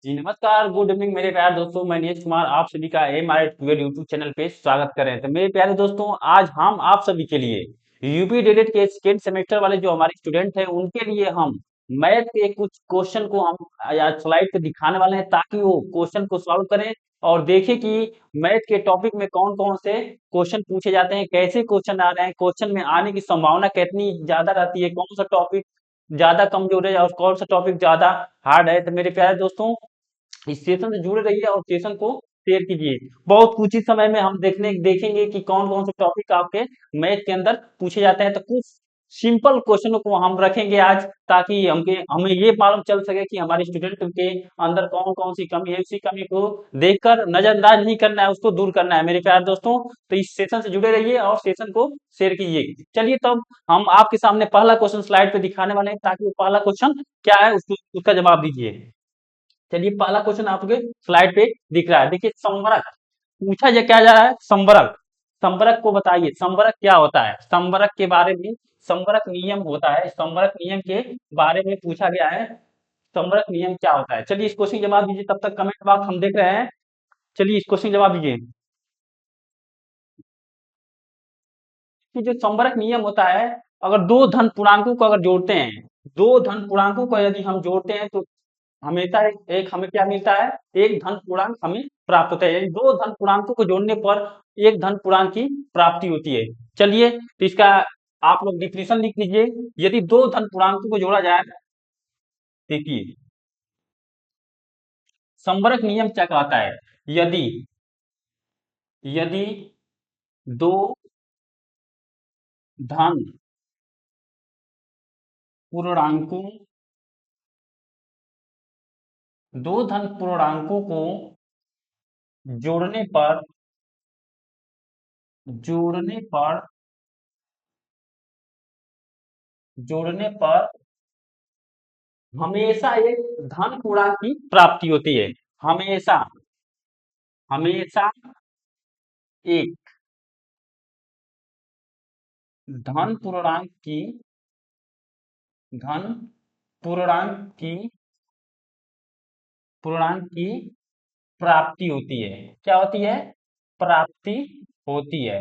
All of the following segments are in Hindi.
जी नमस्कार, गुड इवनिंग मेरे प्यारे दोस्तों। मैं नीरज कुमार आप सभी का M R twelve YouTube channel पे स्वागत कर रहे हैं। तो मेरे प्यारे दोस्तों, आज हम आप सभी के लिए यूपी डेटेड के सेकेंड सेमेस्टर वाले जो हमारे स्टूडेंट हैं उनके लिए हम मैथ के कुछ क्वेश्चन को हम आज स्लाइड पे दिखाने वाले हैं, ताकि वो क्वेश्चन को सॉल्व करें और देखें कि मैथ के टॉपिक में कौन कौन से क्वेश्चन पूछे जाते हैं, कैसे क्वेश्चन आ रहे हैं, क्वेश्चन में आने की संभावना कितनी ज्यादा रहती है, कौन सा टॉपिक ज्यादा कमजोर है और कौन सा टॉपिक ज्यादा हार्ड है। तो मेरे प्यारे दोस्तों, इस सेशन से जुड़े रहिए और सेशन को शेयर कीजिए। बहुत कुछ ही समय में हम देखेंगे कि कौन कौन से टॉपिक आपके मैथ के अंदर पूछे जाते हैं। तो कुछ सिंपल क्वेश्चनों को हम रखेंगे आज, ताकि हमें ये मालूम चल सके कि हमारे स्टूडेंट के अंदर कौन कौन सी कमी है। उसी कमी को देखकर नजरअंदाज नहीं करना है, उसको दूर करना है मेरे प्यारे दोस्तों। तो इस सेशन से जुड़े रहिए और सेशन को शेयर कीजिए। चलिए तब हम आपके सामने पहला क्वेश्चन स्लाइड पे दिखाने वाले हैं, ताकि वो पहला क्वेश्चन क्या है उसका जवाब दीजिए। चलिए पहला क्वेश्चन आपके स्लाइड पे दिख रहा है। देखिए, संवरक पूछा क्या जा रहा है। संवरक, संवरक को बताइए, संवरक क्या होता है। संवरक के बारे में संवरक नियम होता है, संवरक नियम के बारे में पूछा गया है। संवरक नियम क्या होता है, चलिए इस क्वेश्चन का जवाब दीजिए। तब तक कमेंट बॉक्स हम देख रहे हैं। चलिए इस क्वेश्चन का जवाब दीजिए कि जो संवरक नियम होता है, अगर दो धन पूर्णांकों को अगर जोड़ते हैं, दो धन पूर्णांकों को यदि हम जोड़ते हैं तो हमेशा एक हमें क्या मिलता है, एक धन पूर्णांक हमें प्राप्त होता है। यानी दो धन पूर्णांकों को जोड़ने पर एक धन पूर्णांक की प्राप्ति होती है। चलिए तो इसका आप लोग डिफिनेशन लिख लीजिए। यदि दो धन पूर्णांकों को जोड़ा जाए, देखिए संवरक नियम क्या कहता है। यदि यदि दो धन पूर्णांकों दो धन पूर्णांकों को जोड़ने पर जोड़ने पर जोड़ने पर हमेशा एक धन पूर्णांक की प्राप्ति होती है। हमेशा हमेशा एक धन पूर्णांक की धन पूर्णांक की पूर्णांक की प्राप्ति होती है। क्या होती है, प्राप्ति होती है।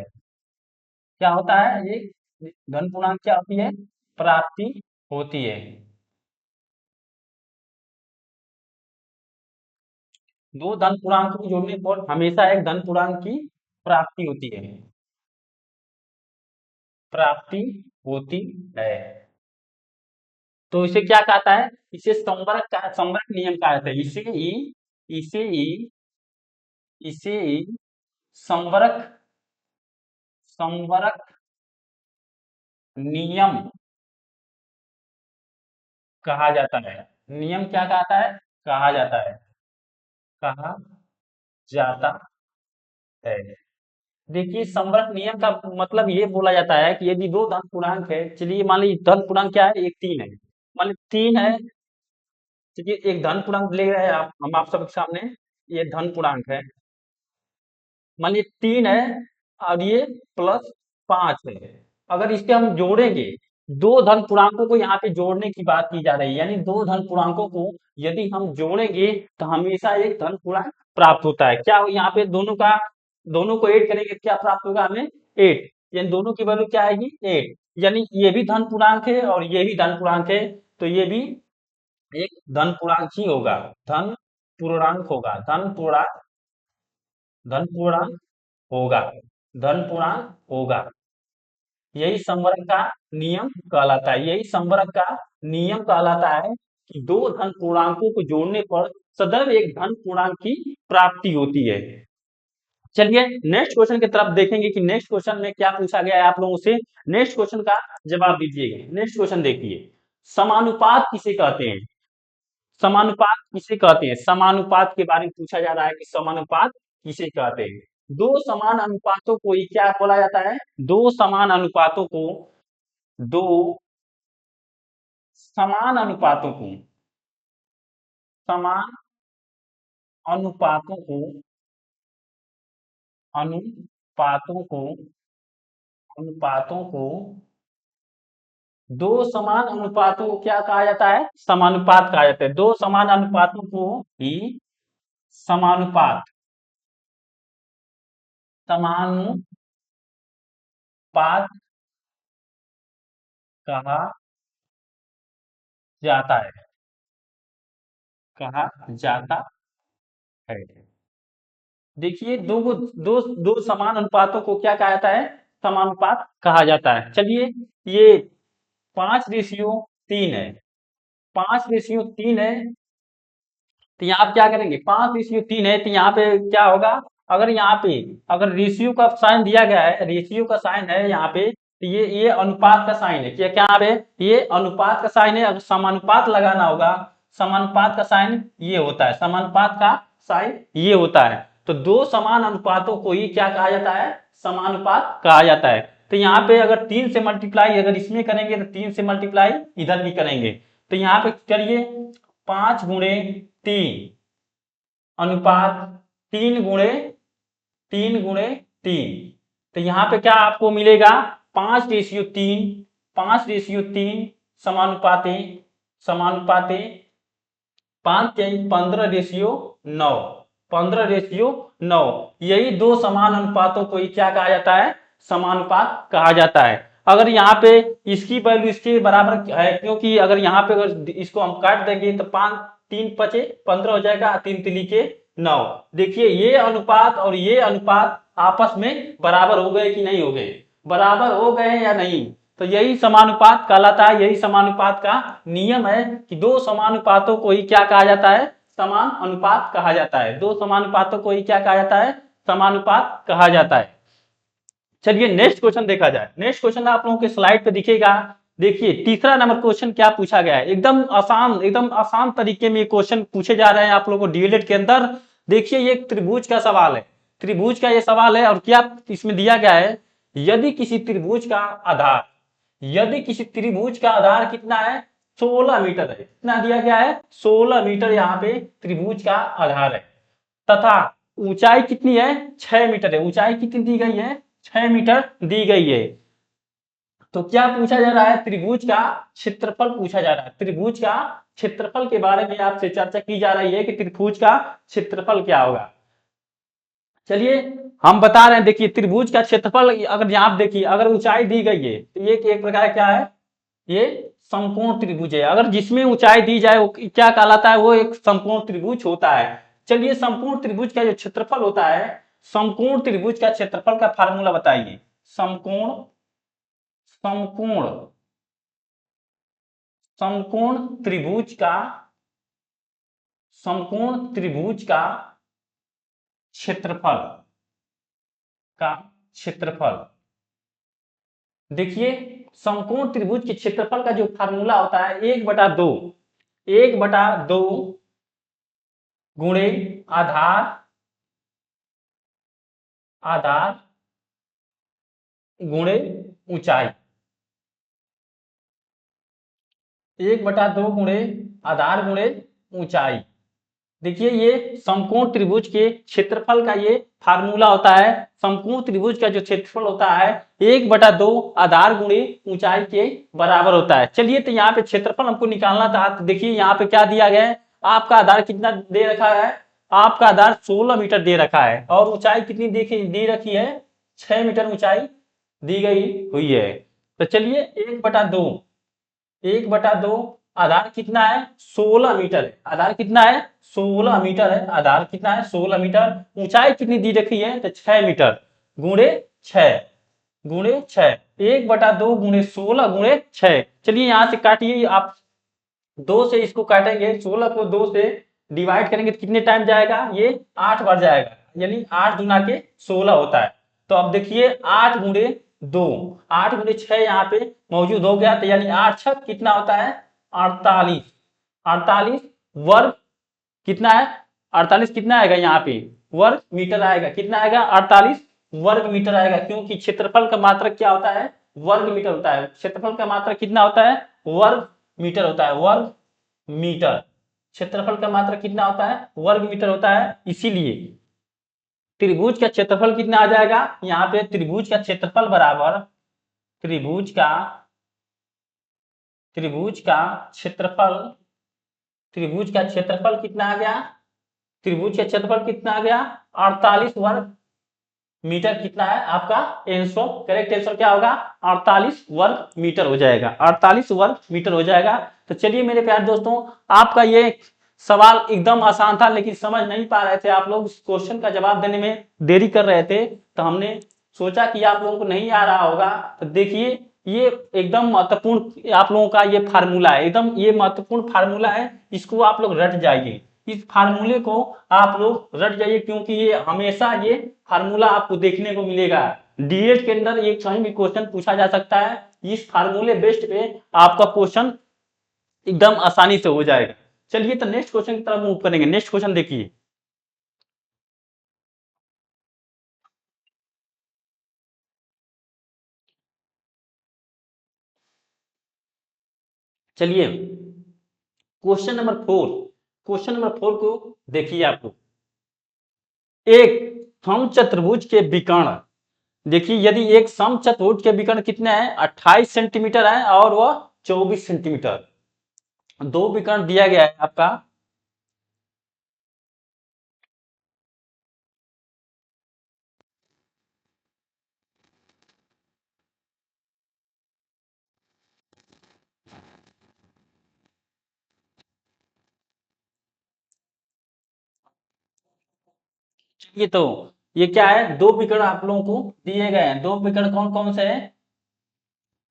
क्या होता है ये धन पूर्णांक, क्या होती है, प्राप्ति होती है। दो धन पूर्णांक को जोड़ने पर हमेशा एक धन पूर्णांक की प्राप्ति होती है, प्राप्ति होती है। तो इसे क्या कहता है, इसे संवरक नियम कहा जाता है। इसे ही इसे ही संवरक संवरक नियम कहा जाता है। नियम क्या कहता है, कहा जाता है, कहा जाता है। देखिए, संवरक नियम का मतलब ये बोला जाता है कि यदि दो धन पूर्णांक है, चलिए मान लीजिए धन पूर्णांक क्या है, एक तीन है, मान लीजिए तीन है। चलिए एक धन पूर्णांक ले रहे हैं हम आप सबके सामने, ये धन पूर्णांक है। मान लीजिए तीन है और ये प्लस पांच है। अगर इसके हम जोड़ेंगे, दो धन पूर्णांकों को यहाँ पे जोड़ने की बात की जा रही है, यानी दो धन पूर्णांकों को यदि हम जोड़ेंगे तो हमेशा एक धन पूर्णांक प्राप्त होता है। क्या यहाँ पे दोनों को ऐड करेंगे, क्या प्राप्त होगा हमें, एट। यानी दोनों की वैल्यू क्या आएगी, एट। यानी ये भी धन पूर्णांक है और ये भी धन पूर्णांक है, तो ये भी एक धन पूर्णांक ही होगा, धन पूर्णांक होगा, धन पूर्णांक होगा, धन पूर्णांक होगा। यही संवरक का नियम कहलाता है, यही संवरक का नियम कहलाता है कि दो धन पूर्णांकों को जोड़ने पर सदैव एक धन पूर्णांक की प्राप्ति होती है। चलिए नेक्स्ट क्वेश्चन की तरफ देखेंगे कि नेक्स्ट क्वेश्चन में क्या पूछा गया है आप लोगों से। नेक्स्ट क्वेश्चन का जवाब दीजिएगा। नेक्स्ट क्वेश्चन देखिए, समानुपात किसे कहते हैं। समानुपात किसे कहते हैं, समानुपात के बारे में पूछा जा रहा है कि समानुपात किसे कहते हैं। दो समान अनुपातों को ही क्या बोला जाता है, दो समान अनुपातों को दो समान अनुपातों को समान अनुपातों को अनुपातों को अनुपातों को दो समान अनुपातों को क्या कहा जाता है? समानुपात कहा जाता है। दो समान अनुपातों को ही समानुपात समानुपात कहा जाता है, कहा जाता है। देखिए दो दो समान अनुपातों को क्या कहा जाता है? समानुपात कहा जाता है। चलिए, ये 5:3 है, 5:3 है। तो यहाँ पे क्या करेंगे? 5:3 है, तो यहाँ पे क्या होगा? अगर यहाँ पे अगर रेशियो का साइन दिया गया है, रेशियो का साइन है यहाँ पे, तो ये अनुपात का साइन है। क्या क्या यहाँ पे? ये अनुपात का साइन है। अगर समानुपात लगाना होगा, समानुपात का साइन ये होता है, समानुपात का साइन ये होता है। तो दो समान अनुपातों को ही क्या कहा जाता है? समानुपात कहा जाता है। तो यहाँ पे अगर 3 से मल्टीप्लाई अगर इसमें करेंगे तो 3 से मल्टीप्लाई इधर भी करेंगे, तो यहाँ पे चलिए 5:3 अनुपात 3:3 तो यहाँ पे क्या आपको मिलेगा? 5:3, 5:3 समानुपाते समानुपाते 5×15:9, 15:9। यही दो समान अनुपातों को ही क्या कहा जाता है? समानुपात कहा जाता है। अगर यहाँ पे इसकी वैल्यू इसके बराबर है, क्योंकि अगर यहाँ पे अगर इसको हम काट देंगे तो 5 3 5 15 हो जाएगा, 3 3 के 9। देखिए ये अनुपात और ये अनुपात आपस में बराबर हो गए कि नहीं हो गए? बराबर हो गए या नहीं? तो यही समानुपात कहलाता है। यही समानुपात का नियम है कि दो समानुपातों को ही क्या कहा जाता है? समान अनुपात कहा जाता है। दो समानुपातों को ही क्या कहा जाता है? समानुपात कहा जाता है। चलिए नेक्स्ट क्वेश्चन देखा जाए। नेक्स्ट क्वेश्चन आप लोगों के स्लाइड पे दिखेगा। देखिए तीसरा नंबर क्वेश्चन क्या पूछा गया है। एकदम आसान तरीके में क्वेश्चन पूछे जा रहे हैं आप लोगों को डीएलएड के अंदर। देखिए ये एक त्रिभुज का सवाल है, त्रिभुज का ये सवाल है। और क्या इसमें दिया गया है? यदि किसी त्रिभुज का आधार, यदि किसी त्रिभुज का आधार कितना है? 16 मीटर है। कितना दिया गया है? 16 मीटर यहाँ पे त्रिभुज का आधार है। तथा ऊंचाई कितनी है? 6 मीटर है। ऊंचाई कितनी दी गई है? 6 मीटर दी गई है। तो क्या पूछा जा रहा है? त्रिभुज का क्षेत्रफल पूछा जा रहा है। त्रिभुज का क्षेत्रफल के बारे में आपसे चर्चा की जा रही है कि त्रिभुज का क्षेत्रफल क्या होगा। चलिए हम बता रहे हैं। देखिए त्रिभुज का क्षेत्रफल अगर यहाँ आप देखिए, अगर ऊंचाई दी गई है तो ये एक प्रकार क्या है? ये समकोण त्रिभुज है। अगर जिसमें ऊंचाई दी जाए वो क्या कहलाता है? वो एक समकोण त्रिभुज होता है। चलिए समकोण त्रिभुज का जो क्षेत्रफल होता है, समकोण त्रिभुज का क्षेत्रफल का फार्मूला बताइए। समकोण समकोण समकोण त्रिभुज का समकोण त्रिभुज क्षेत्रफल का क्षेत्रफल। देखिए समकोण त्रिभुज के क्षेत्रफल का जो फार्मूला होता है 1/2, 1/2 गुणे आधार आधार गुणे ऊंचाई। 1/2 गुणे आधार गुणे ऊंचाई। देखिए ये समकोण त्रिभुज के क्षेत्रफल का ये फार्मूला होता है। समकोण त्रिभुज का जो क्षेत्रफल होता है 1/2 आधार गुणे ऊंचाई के बराबर होता है। चलिए तो यहाँ पे क्षेत्रफल हमको निकालना था। तो देखिए यहाँ पे क्या दिया गया है? आपका आधार कितना दे रखा है? आपका आधार 16 मीटर दे रखा है और ऊंचाई कितनी देखी दे रखी है? 6 मीटर ऊंचाई दी गई हुई है। तो चलिए 1/2, 1/2 आधार कितना है? 16 मीटर है। आधार कितना है? 16 मीटर है। आधार कितना है? 16 मीटर। ऊंचाई कितनी दी रखी है? तो 6 मीटर गुणे 6 गुणे 6। 1/2 गुणे 16 गुणे 6। चलिए यहां से काटिए आप। 2 से इसको काटेंगे, 16 को 2 से डिवाइड करेंगे तो कितने टाइम जाएगा? ये 8 बार जाएगा, यानी 8 दूना के 16 होता है। तो अब देखिए 8×2, 8×6 यहाँ पे मौजूद हो गया। तो यानी 8×6 कितना होता है? 48। 48 वर्ग कितना है? 48 कितना आएगा यहाँ पे? वर्ग मीटर आएगा। कितना आएगा? 48 वर्ग मीटर आएगा। क्योंकि क्षेत्रफल का मात्रक क्या होता है? वर्ग मीटर होता है। क्षेत्रफल का मात्रक कितना होता है? वर्ग मीटर होता है। वर्ग मीटर। क्षेत्रफल का मात्रक कितना होता है? वर्ग मीटर होता है। इसीलिए त्रिभुज का क्षेत्रफल कितना आ जाएगा? यहाँ पे त्रिभुज का क्षेत्रफल बराबर त्रिभुज का त्रिभुज का क्षेत्रफल, त्रिभुज का क्षेत्रफल कितना आ गया, त्रिभुज का क्षेत्रफल कितना आ गया 48 वर्ग मीटर। कितना है आपका आंसर, करेक्ट आंसर क्या होगा 48 वर्ग मीटर हो जाएगा, 48 वर्ग मीटर हो जाएगा। तो चलिए मेरे प्यारे दोस्तों, आपका ये सवाल एकदम आसान था, लेकिन समझ नहीं पा रहे थे आप लोग, क्वेश्चन का जवाब देने में देरी कर रहे थे, तो हमने सोचा कि आप लोगों को नहीं आ रहा होगा। तो देखिए ये एकदम महत्वपूर्ण आप लोगों का ये फार्मूला है, एकदम ये महत्वपूर्ण फार्मूला है, इसको आप लोग रट जाइए, इस फार्मूले को आप लोग रट जाइए, क्योंकि ये हमेशा ये फार्मूला आपको देखने को मिलेगा। डीएड के अंदर एक कहीं भी क्वेश्चन पूछा जा सकता है, इस फार्मूले बेस्ड पे आपका क्वेश्चन एकदम आसानी से हो जाएगा। चलिए तो नेक्स्ट क्वेश्चन की तरफ मूव करेंगे। नेक्स्ट क्वेश्चन देखिए, चलिए क्वेश्चन नंबर 4, क्वेश्चन नंबर 4 को देखिए आप लोग। एक समचतुर्भुज के विकर्ण, देखिए यदि एक समचतुर्भुज के विकर्ण कितने हैं 28 सेंटीमीटर है और वह 24 सेंटीमीटर, दो विकर्ण दिया गया है आपका। ये तो ये क्या है, दो विकर्ण आप लोगों को दिए गए हैं, दो विकर्ण कौन कौन से हैं,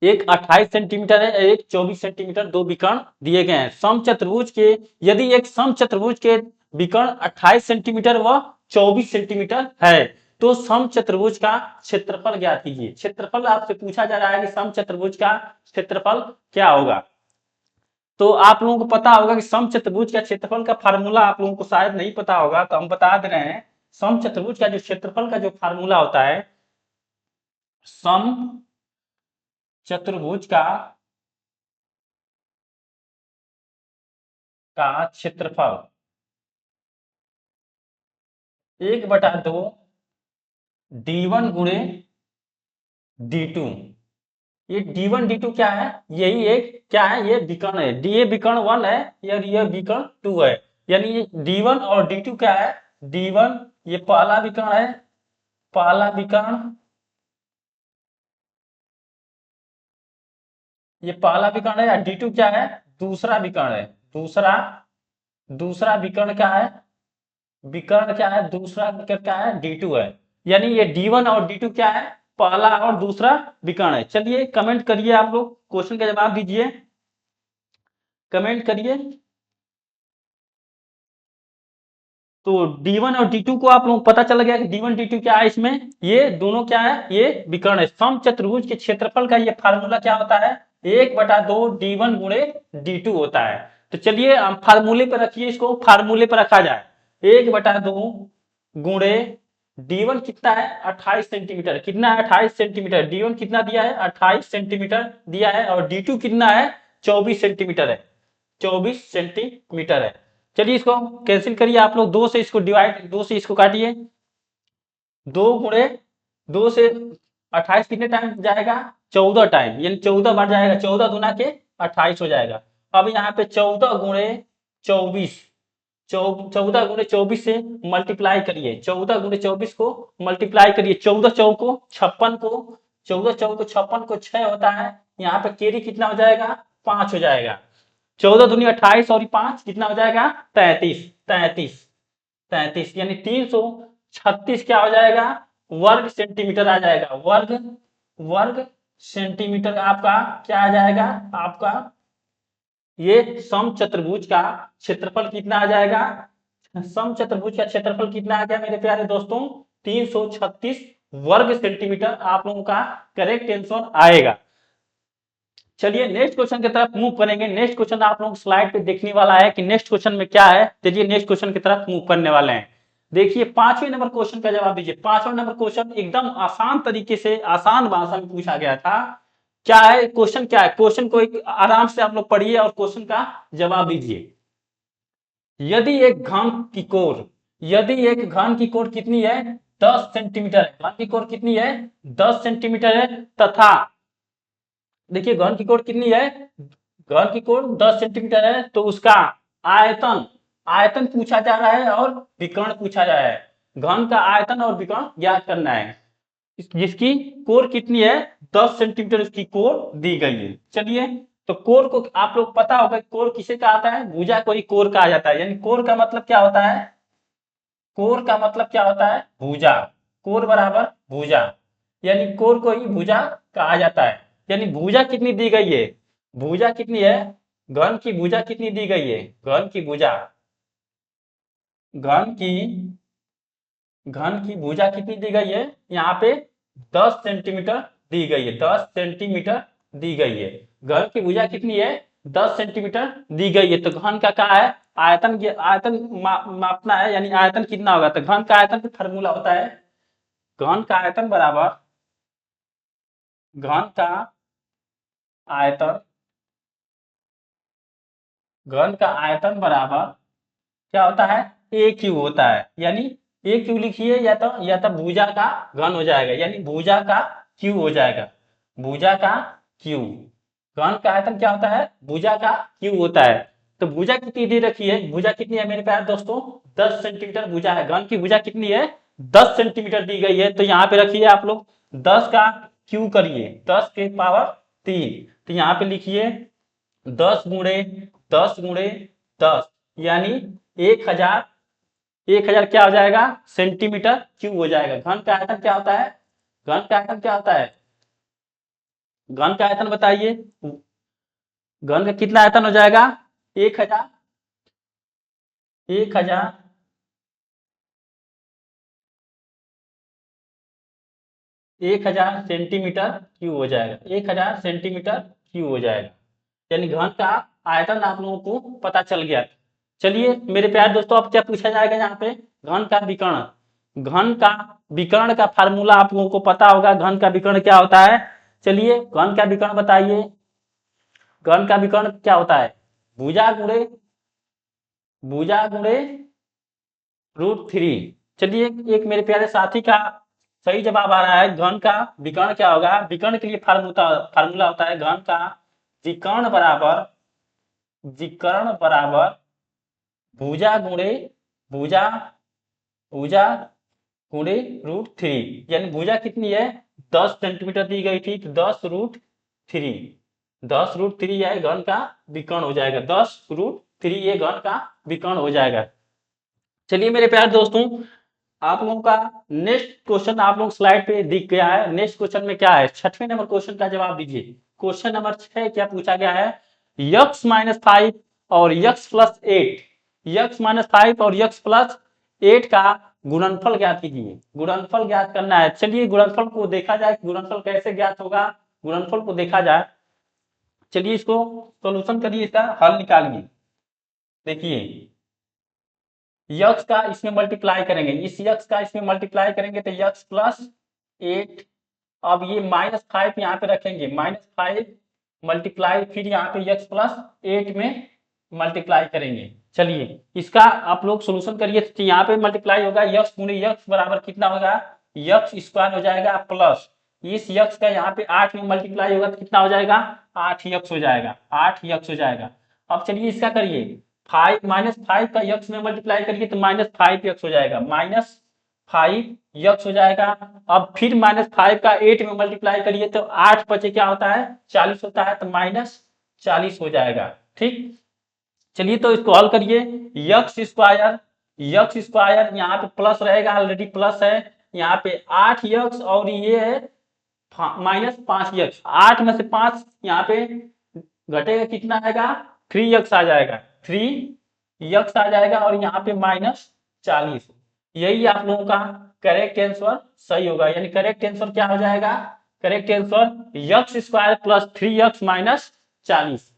एक 28 सेंटीमीटर है, एक 24 सेंटीमीटर, दो विकर्ण दिए गए हैं समचतुर्भुज के। यदि एक समचतुर्भुज के विकर्ण 28 सेंटीमीटर व 24 सेंटीमीटर है, तो समचतुर्भुज का क्षेत्रफल ज्ञात कीजिए। क्षेत्रफल आपसे पूछा जा रहा है कि समचतुर्भुज का क्षेत्रफल क्या होगा। तो आप लोगों को पता होगा कि समचतुर्भुज का क्षेत्रफल का फार्मूला आप लोगों को शायद नहीं पता होगा, तो हम बता दे रहे हैं। समचतुर्भुज का जो क्षेत्रफल का जो फार्मूला होता है, सम चतुर्भुज का क्षेत्रफल 1/2 d1 गुणे d2। ये d1 d2 क्या है, यही एक क्या है, ये विकर्ण है, ये विकर्ण 1 है, ये विकर्ण 2 है, यानी ये d1 और d2 क्या है, d1 ये पहला विकर्ण है, पहला विकर्ण, ये पहला विकर्ण है, या d2 क्या है, दूसरा विकर्ण है, दूसरा, दूसरा विकर्ण क्या है, विकर्ण क्या है, दूसरा विकर्ण क्या है d2 है, यानी ये d1 और d2 क्या है, पहला और दूसरा विकर्ण है। चलिए कमेंट करिए आप लोग, क्वेश्चन का जवाब दीजिए, कमेंट करिए। तो D1 और D2 को आप लोगों को पता चल गया कि D1 D2 क्या है, इसमें ये दोनों क्या है, ये विकर्ण है। समचतुर्भुज के क्षेत्रफल का ये फार्मूला क्या होता है, 1/2 D1 गुणे D2 होता है। तो चलिए हम फार्मूले पर रखिए, इसको फार्मूले पर रखा जाए, 1/2 गुणे D1 कितना है 28 सेंटीमीटर, कितना है 28 सेंटीमीटर, D1 कितना दिया है 28 सेंटीमीटर दिया है, और D2 कितना है 24 सेंटीमीटर है, 24 सेंटीमीटर है। चलिए इसको कैंसिल करिए आप लोग, दो से इसको डिवाइड, दो से इसको काटिए, दो गुणे दो से 28 कितने टाइम जाएगा 14 टाइम, यानी 14 बार जाएगा, 14 दूना के 28 हो जाएगा। अब यहाँ पे 14 गुणे 24, 14 गुणे 24 से मल्टीप्लाई करिए, 14 गुणे 24 को मल्टीप्लाई करिए, 14 चौको 56 को, 14 चौको 56 को 6 होता है, यहाँ पे केरी कितना हो जाएगा 5 हो जाएगा, 14 दूनी 28 और 5 कितना हो जाएगा 33, 33, 33, यानी 336 क्या हो जाएगा वर्ग सेंटीमीटर आ जाएगा, वर्ग, वर्ग सेंटीमीटर आपका क्या आ जाएगा, आपका ये समचतुर्भुज का क्षेत्रफल कितना आ जाएगा, समचतुर्भुज का क्षेत्रफल कितना आ गया मेरे प्यारे दोस्तों 336 वर्ग सेंटीमीटर आप लोगों का करेक्ट आंसर आएगा। चलिए नेक्स्ट क्वेश्चन की तरफ मूव करेंगे। नेक्स्ट क्वेश्चन आप लोग स्लाइड पे देखने वाला है कि नेक्स्ट क्वेश्चन में क्या है। चलिए नेक्स्ट क्वेश्चन की तरफ मूव करने वाले हैं। देखिए 5वें नंबर क्वेश्चन का जवाब दीजिए। 5वां नंबर क्वेश्चन एकदम आसान तरीके से आसान भाषा में पूछा गया था। क्या है क्वेश्चन, क्या है क्वेश्चन को एक आराम से आप लोग पढ़िए और क्वेश्चन का जवाब दीजिए। यदि एक घन की कोर, यदि एक घन की कोर कितनी है 10 सेंटीमीटर है, घन की कोर कितनी है 10 सेंटीमीटर है, तथा देखिए घन की कोण कितनी है घन की कोण 10 सेंटीमीटर है तो उसका आयतन आयतन पूछा जा रहा है और विकर्ण पूछा जा रहा है। घन का आयतन और विकर्ण ज्ञात करना है। जिसकी कोर कितनी है 10 सेंटीमीटर उसकी कोर दी गई है। चलिए तो कोर को आप लोग पता होगा कोर किसे कहा जाता है, भुजा को ही कोर कहा जाता है। यानी कोर का मतलब क्या होता है, कोर का मतलब क्या होता है भुजा। कोर बराबर भुजा, यानी कोर को ही भुजा कहा जाता है। यानी भुजा कितनी दी गई है, भुजा कितनी है, घन की भुजा कितनी दी गई है, घन की भुजा, घन की घन की भुजा कितनी दी गई है, यहाँ पे 10 सेंटीमीटर दी गई है, 10 सेंटीमीटर दी गई है। घन की भुजा कितनी है 10 सेंटीमीटर दी गई है। तो घन का क्या है, आयतन आयतन मापना है, यानी आयतन कितना होगा। तो घन का आयतन का फॉर्मूला होता है, घन का आयतन बराबर, घन का आयतन, घन का आयतन बराबर क्या होता है, ए क्यू होता है। यानी ए क्यू लिखिए, या तो भुजा का घन हो जाएगा, यानी भुजा का क्यू हो जाएगा, भुजा का क्यू। घन का आयतन क्या होता है, भुजा का क्यू होता है। तो भुजा कितनी दे रखी है, भुजा कितनी है मेरे प्यारे दोस्तों 10 सेंटीमीटर भुजा है। घन की भुजा कितनी है 10 सेंटीमीटर दी गई है। तो यहाँ पे रखिए आप लोग 10 का क्यू करिए, 10 के पावर 3। तो यहाँ पे लिखिए 10 गुणे 10 गुणे 10, यानी 1000, 1000 क्या हो जाएगा सेंटीमीटर क्यूब हो जाएगा। घन का आयतन क्या होता है, घन का आयतन क्या होता है, घन का आयतन बताइए, घन का कितना आयतन हो जाएगा 1000, 1000 1000 सेंटीमीटर क्यूब हो जाएगा, 1000 सेंटीमीटर क्यूब हो जाएगा। यानी घन का आयतन आप लोगों को पता चल गया। चलिए मेरे प्यारे दोस्तों अब क्या पूछा जाएगा यहाँ पे, घन का विकर्ण। घन का विकर्ण का फार्मूला आप लोगों को पता होगा, घन का विकर्ण क्या होता है। चलिए घन का विकर्ण बताइए, घन का विकर्ण क्या होता है, भुजा गुणे, भुजा गुणे √3। चलिए एक मेरे प्यारे साथी का सही जवाब आ रहा है। घन का विकर्ण क्या होगा, विकर्ण के लिए फार्मूला होता है घन का विकर्ण बराबर, विकर्ण बराबर भुजा गुणे, भुजा, भुजा गुणे √3। यानी भुजा कितनी है 10 सेंटीमीटर दी गई थी, तो 10√3, 10√3 यह घन का विकर्ण हो जाएगा, 10√3 ये घन का विकर्ण हो जाएगा। चलिए मेरे प्यारे दोस्तों आप लोगों का नेक्स्ट क्वेश्चन आप लोग स्लाइड पे दिख गया है। नेक्स्ट क्वेश्चन में क्या है, 6वें नंबर क्वेश्चन का जवाब दीजिए। क्वेश्चन नंबर 6 क्या पूछा गया है, x-5 और x+8, x-5 और x+8 का गुणनफल ज्ञात कीजिए। गुणनफल ज्ञात करना है। चलिए गुणनफल को देखा जाए, गुणनफल कैसे ज्ञात होगा, गुणनफल को देखा जाए। चलिए इसको सोल्यूशन करिए, इसका हल निकालिए। देखिए यक्स का इसमें मल्टीप्लाई करेंगे, इस यक्स का इसमें मल्टीप्लाई करेंगे तो x+8। अब ये -5 यहाँ पे रखेंगे, -5 मल्टीप्लाई, फिर यहाँ पे x+8 में मल्टीप्लाई करेंगे। चलिए इसका आप लोग सोल्यूशन करिए। तो यहाँ पे मल्टीप्लाई होगा, यक्स गुणे यक्स बराबर कितना होगा, यक्स स्क्वायर हो जाएगा, प्लस इस यक्स का यहाँ पे 8 में मल्टीप्लाई होगा तो कितना हो जाएगा 8 यक्स हो जाएगा, 8 यक्स हो जाएगा। अब चलिए इसका करिए, -5 का यक्स में मल्टीप्लाई करिए तो -5 यक्स हो जाएगा, -5 यक्स हो जाएगा। अब फिर -5 का 8 में मल्टीप्लाई करिए तो 8 बचे क्या होता है 40 होता है, तो -40 हो जाएगा। ठीक, चलिए तो इसको हल करिए, यक्स स्क्वायर, यक्स स्क्वायर यहाँ पे प्लस रहेगा, ऑलरेडी प्लस है, यहाँ पे 8 यक्स और ये है -5 यक्स, 8 में से 5 यहाँ पे घटेगा, कितना आएगा 3 यक्स आ जाएगा, 3 यक्स आ जाएगा, और यहाँ पे -40। यही आप लोगों का करेक्ट आंसर सही होगा। यानी करेक्ट आंसर क्या हो जाएगा, correct answer x square plus 3x -40।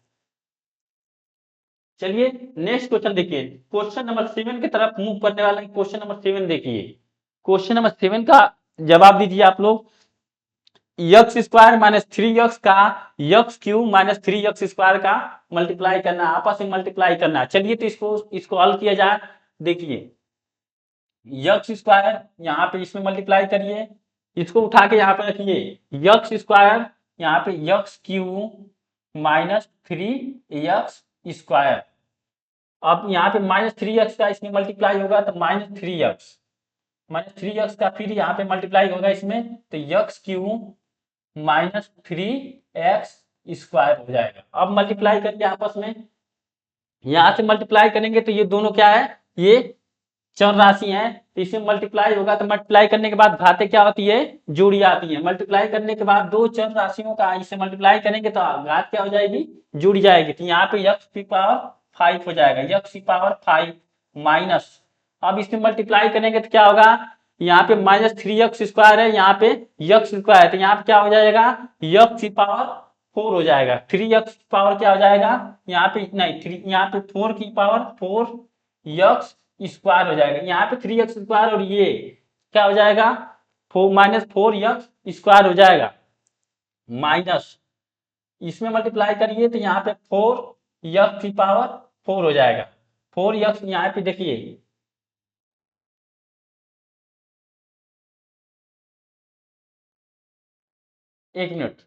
चलिए नेक्स्ट क्वेश्चन देखिए, क्वेश्चन नंबर 7 की तरफ मूव करने वाला है। क्वेश्चन नंबर 7 देखिए, क्वेश्चन नंबर 7 का जवाब दीजिए आप लोग। x² - 3x का x³ - 3x स्क्वायर का मल्टीप्लाई करना, आपस में मल्टीप्लाई करना। चलिए तो इसको हल किया जाए। देखिए x² यहाँ पे इसमें मल्टीप्लाई करिए, इसको उठा के यहाँ पे रखिए, x² यहाँ पे x³ -3x²। अब यहाँ पे -3x का इसमें मल्टीप्लाई होगा तो -3x का फिर यहाँ पे मल्टीप्लाई होगा इसमें, तो x³ हो जाएगा। अब मल्टीप्लाई करके आपस में यहाँ से मल्टीप्लाई करेंगे तो ये दोनों क्या है, ये चर राशि है, तो इसमें मल्टीप्लाई होगा तो मल्टीप्लाई करने के बाद घाते क्या होती है, जोड़ी आती है। मल्टीप्लाई करने के बाद दो चर राशियों का इसे मल्टीप्लाई करेंगे तो घात क्या हो जाएगी, जुड़ जाएगी। तो यहाँ पे x⁵ हो जाएगा, x⁵ माइनस, अब इसमें मल्टीप्लाई करेंगे तो क्या होगा, यहाँ पे -3x² है, यहाँ पे x² है, तो यहाँ पे क्या हो जाएगा, x⁴ हो जाएगा। 3x क्या हो जाएगा, यहाँ पे नहीं 3, यहाँ पे 4x² हो जाएगा। यहाँ पे 3x² और ये क्या हो जाएगा, -4x² हो जाएगा। माइनस इसमें मल्टीप्लाई करिए तो यहाँ पे 4x⁴ हो जाएगा। 4x यहाँ पे देखिए, एक मिनट,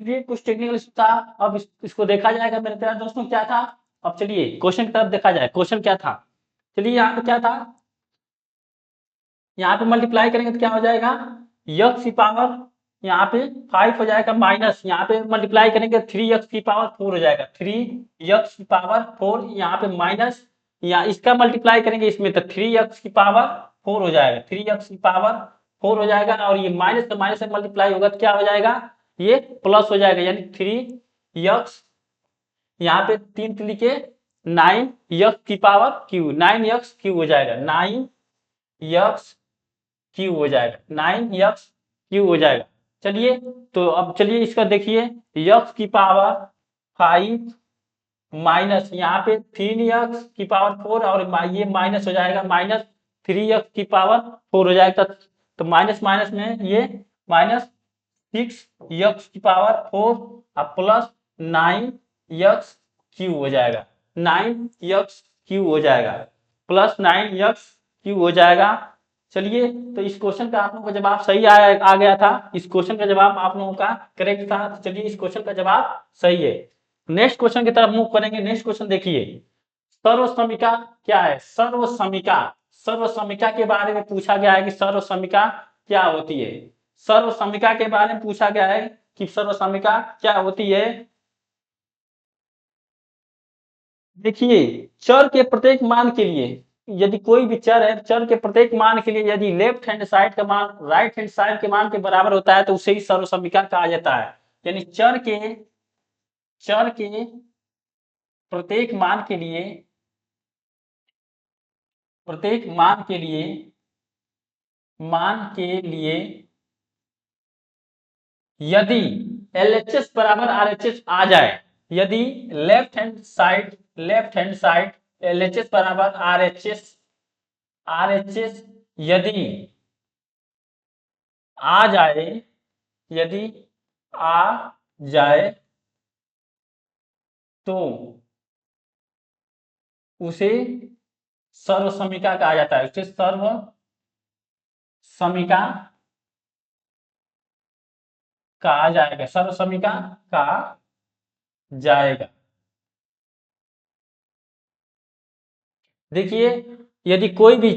चलिए कुछ टेक्निकल इशू था। अब इसको देखा जाएगा मेरे प्यारे दोस्तों क्या था। अब चलिए क्वेश्चन की तरफ देखा जाए, क्वेश्चन क्या था। चलिए यहाँ पे क्या था, यहाँ पे मल्टीप्लाई करेंगे तो क्या हो जाएगा, x⁴ यहाँ पे 5 हो जाएगा, माइनस यहाँ पे मल्टीप्लाई करेंगे 3x⁴ हो जाएगा, 3x⁴ यहाँ पे माइनस, यहाँ इसका मल्टीप्लाई करेंगे इसमें तो 3x⁴ हो जाएगा, 3x⁴ हो जाएगा। और ये माइनस का माइनस से मल्टीप्लाई होगा तो क्या हो जाएगा, ये प्लस हो जाएगा, यानी 3x, यहाँ पे 3 लिखे 9x⁵, 9x³ हो जाएगा, 9x³ हो जाएगा, 9x³ हो जाएगा। चलिए तो अब चलिए इसका देखिए, x⁵ माइनस यहाँ पे 3x⁴ और ये माइनस हो जाएगा, -3x⁴ हो जाएगा। तो माइनस माइनस में ये -6x⁴ और प्लस 9x³ हो जाएगा, 9x³ हो जाएगा, प्लस 9x³ हो जाएगा। चलिए तो इस क्वेश्चन का आप लोगों का जवाब सही आ गया था, इस क्वेश्चन का जवाब आप लोगों का करेक्ट था। तो चलिए इस क्वेश्चन का जवाब सही है। नेक्स्ट क्वेश्चन की तरफ मूव करेंगे। नेक्स्ट क्वेश्चन देखिए, सर्वसमीका क्या है, सर्वसमीका, सर्वसमीका के बारे में पूछा गया है कि सर्वसमीका क्या होती है। सर्वसमीका के बारे में पूछा गया है कि सर्वसमीका क्या होती है। देखिए चर के प्रत्येक मान के लिए, यदि कोई भी चर है, चर के प्रत्येक मान के लिए यदि लेफ्ट हैंड साइड का मान राइट हैंड साइड के मान के बराबर होता है तो उसे ही सर्वसमीका कहा जाता है। यानी चर के प्रत्येक मान के लिए, प्रत्येक मान के लिए यदि LHS बराबर RHS आ जाए, यदि लेफ्ट हैंड साइड LHS बराबर RHS यदि आ जाए, यदि आ जाए तो उसे सर्वसमीका कहा जाता है, उसे सर्वसमीका कहा जाएगा, सर्वसमीका कहा जाएगा। देखिए यदि कोई भी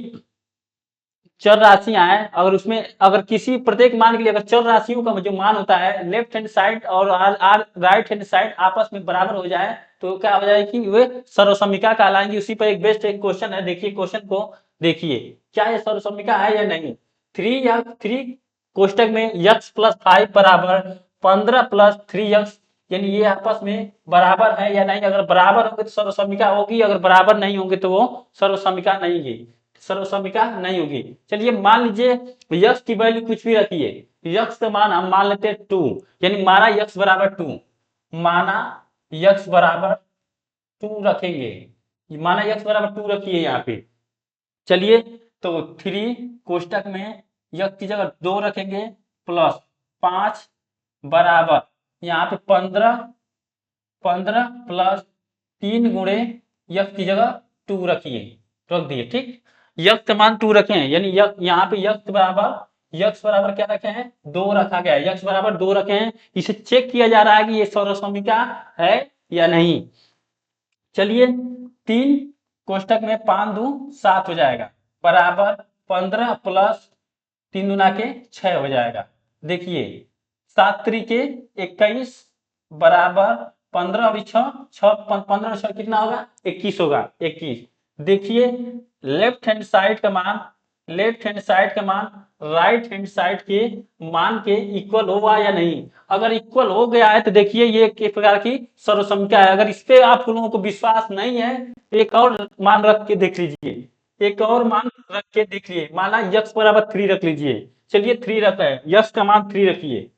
चर राशियां हैं, अगर उसमें अगर किसी प्रत्येक मान के लिए अगर चर राशियों का जो मान होता है लेफ्ट हैंड साइड और राइट हैंड साइड आपस में बराबर हो जाए तो क्या हो जाएगी, वे सर्वसमीका कहलाएंगी। उसी पर एक बेस्ट एक क्वेश्चन है, देखिए क्वेश्चन को देखिए, क्या ये सर्वसमीका है या नहीं। 3 कोष्टक में x + 5 बराबर 15 + 3x यानी ये आपस में बराबर है या नहीं। अगर बराबर होंगे तो सर्वसम्मिका होगी, अगर बराबर नहीं होंगे तो वो सर्वसम्मिका नहीं होगी, सर्वसम्मिका नहीं होगी। चलिए मान लीजिए यक्स की वैल्यू कुछ भी रखिए, यक्स का मान हम मान लेते हैं 2, यानी माना यक्स बराबर 2, माना यक्स बराबर 2 रखेंगे, माना यक्स बराबर 2 रखिए यहाँ पे। चलिए तो 3 कोष्टक में यक्स की जगह 2 रखेंगे प्लस 5 बराबर यहाँ पे 15 प्लस 3 गुणे यक्स की जगह 2 रखिए, रख दिए। ठीक, यक्स का मान 2 रखे हैं, यानी यहाँ पे यक्स बराबर क्या रखे हैं, 2 रखा गया है, यक्स बराबर 2 रखे हैं। इसे चेक किया जा रहा है कि ये सर्वसम्मिका है या नहीं। चलिए 3 कोष्टक में 5 दूं 7 हो जाएगा, बराबर 15 प्लस 3 दूना के 6 हो जाएगा। देखिए 7 त्रिके 21 बराबर 15 और 6 15 6 कितना होगा, 21 होगा, 21। देखिए लेफ्ट हैंड साइड का मान राइट हैंड साइड के मान के इक्वल होगा या नहीं। अगर इक्वल हो गया है तो देखिए ये एक प्रकार की सर्वसम्मिका है। अगर इस पे आप लोगों को विश्वास नहीं है, एक और मान रख के देख लीजिए, एक और मान रख के देखिए, माना यक्स बराबर 3 रख लीजिए। चलिए 3 रखा है, यक्स का मान 3 रखिए,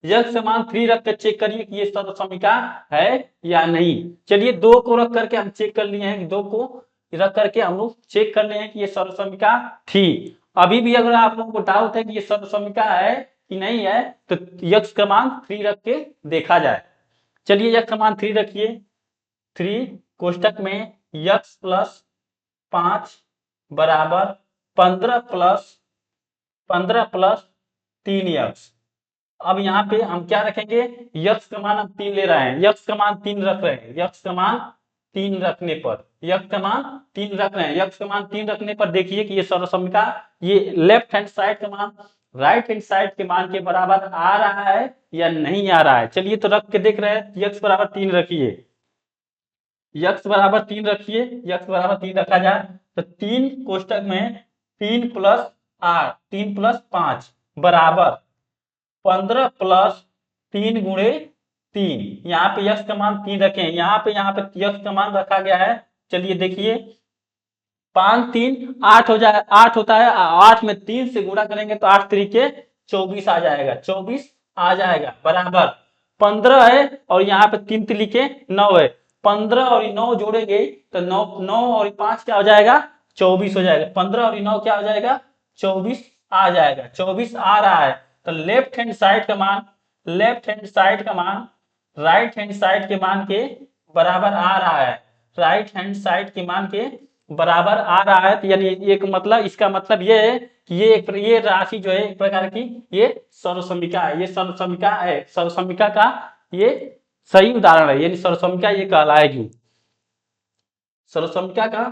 यक्स का मान 3 रख कर चेक करिए कि ये सर्वसम्मिका है या नहीं। चलिए 2 को रख करके हम चेक कर लिए हैं, 2 को रख करके हम लोग चेक कर रहे हैं कि ये सर्वसम्मिका थी। अभी भी अगर आप लोगों को डाउट है कि ये सर्वसम्मिका है कि नहीं है, तो यक्स का मान 3 रख के देखा जाए। चलिए यक्स का मान 3 रखिए, 3 कोष्टक में यक्स प्लस 5 बराबर 15 प्लस 3 यक्स। अब यहाँ पे हम क्या रखेंगे, यक्स का मान हम 3 ले रहे हैं, यक्स का मान 3 रख रहे हैं, यक्स का मान 3 रखने पर, यक्स का मान 3 रख रहे हैं, यक्स का मान 3 रखने पर देखिए कि ये सर्वसम्मिका, ये लेफ्ट हैंड साइड का मान राइट हैंड साइड के मान के बराबर आ रहा है या नहीं आ रहा है। चलिए तो रख के देख रहे हैं, यक्स बराबर 3 रखिए, यक्स बराबर 3 रखिए, यक्स बराबर 3 रखा जाए तो 3 कोष्टक में 3 प्लस 8 3 प्लस 5 बराबर 15 प्लस 3 गुणे 3, यहाँ पे यक्स का मान 3 रखे हैं, यहाँ पे यक्स का मान रखा गया है। चलिए देखिए 5 3 8 हो जाए, 8 होता है, 8 में 3 से गुणा करेंगे तो 8 तरीके 24 आ जाएगा, 24 आ जाएगा, बराबर 15 है और यहाँ पे 3 तरीके 9 है, 15 और 9 जोड़ेंगे तो 9 और 5 क्या हो जाएगा, 24 हो जाएगा, 15 और 9 क्या हो जाएगा, 24 आ जाएगा, 24 आ रहा है। तो लेफ्ट हैंड साइड का मान राइट हैंड साइड के मान के बराबर आ रहा है, राइट हैंड साइड के मान के बराबर आ रहा है। तो यानी एक मतलब, इसका मतलब ये है कि ये राशि जो है एक प्रकार की ये सर्वसम्मिका है, ये सर्वसम्मिका है, सर्वसम्मिका का ये सही उदाहरण है, यानी सर्वसम्मिका ये कहलाएगी सर्वसम्मिका का।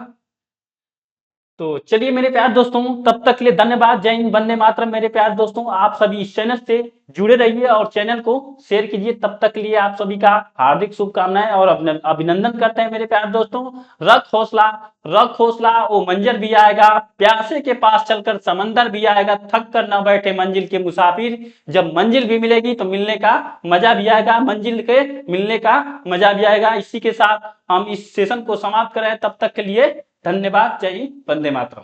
तो चलिए मेरे प्यारे दोस्तों, तब तक के लिए धन्यवाद, जय हिंद, वंदे मातरम। मेरे प्यारे दोस्तों आप सभी इस चैनल से जुड़े रहिए और चैनल को शेयर कीजिए। तब तक के लिए आप सभी का हार्दिक शुभकामनाएं और अभिनंदन करते हैं मेरे प्यारे दोस्तों। रख हौसला, वो मंजर भी आएगा, प्यासे के पास चलकर समंदर भी आएगा, थक कर न बैठे मंजिल के मुसाफिर, जब मंजिल भी मिलेगी तो मिलने का मजा भी आएगा, मंजिल के मिलने का मजा भी आएगा। इसी के साथ हम इस सेशन को समाप्त करें, तब तक के लिए धन्यवाद, जय हिंद, वंदे मातरम।